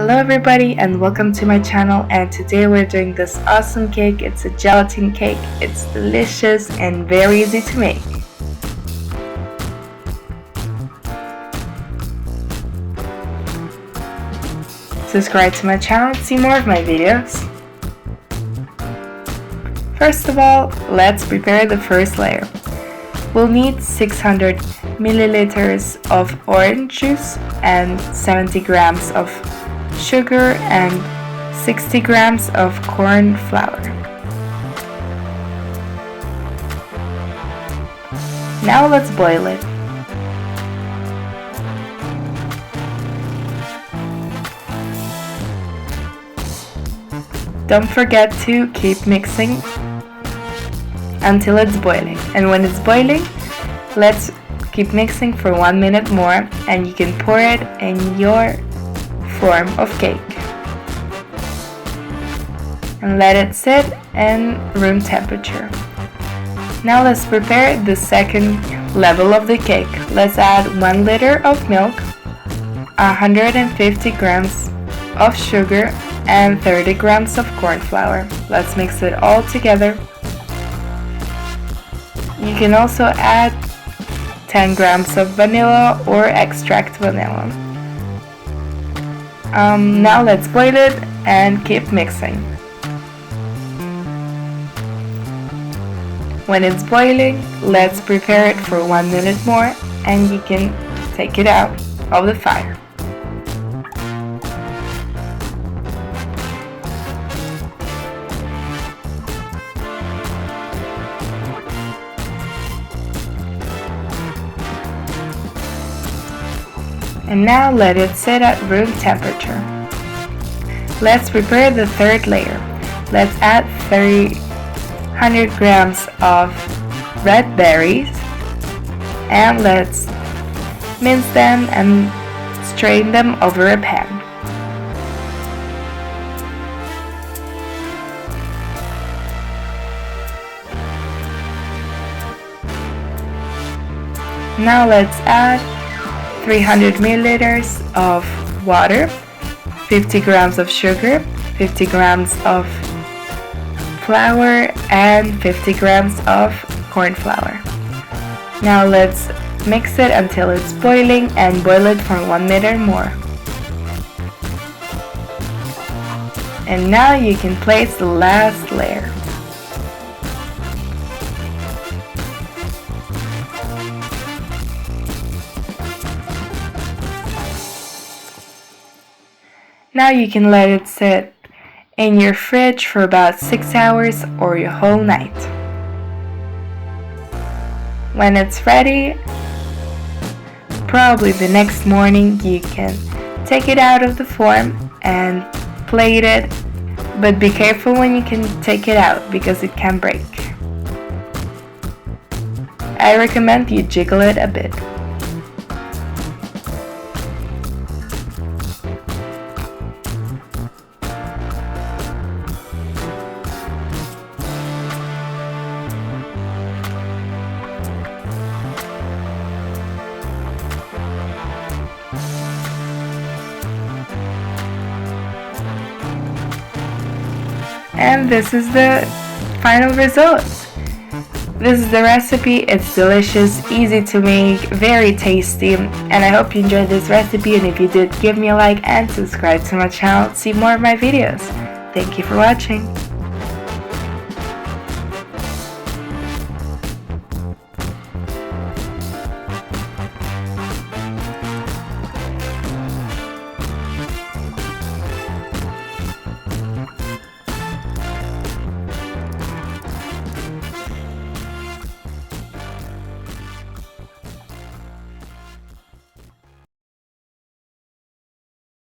Hello everybody and welcome to my channel, and today we're doing this awesome cake. It's a gelatin cake. It's delicious and very easy to make. Subscribe to my channel to see more of my videos. First of all, let's prepare the first layer. We'll need 600 milliliters of orange juice and 70 grams of sugar and 60 grams of corn flour. Now let's boil it. Don't forget to keep mixing until it's boiling, and when it's boiling, let's keep mixing for 1 minute more, and you can pour it in your form of cake and let it sit in room temperature. Now let's prepare the second level of the cake. Let's add 1 liter of milk, 150 grams of sugar and 30 grams of corn flour. Let's mix it all together. You can also add 10 grams of vanilla or extract vanilla. Now let's boil it and keep mixing. When it's boiling, let's prepare it for 1 minute more, and you can take it out of the fire. And now let it sit at room temperature. Let's prepare the third layer. Let's add 300 grams of red berries, and let's mince them and strain them over a pan. Now let's add 300 milliliters of water, 50 grams of sugar, 50 grams of flour, and 50 grams of corn flour. Now let's mix it until it's boiling and boil it for 1 minute more. And now you can place the last layer. Now you can let it sit in your fridge for about 6 hours or your whole night. When it's ready, probably the next morning, you can take it out of the form and plate it, but be careful when you can take it out because it can break. I recommend you jiggle it a bit. And this is the final result. This is the recipe. It's delicious, easy to make, very tasty, and I hope you enjoyed this recipe, and if you did, give me a like and subscribe to my channel to see more of my videos. Thank you for watching.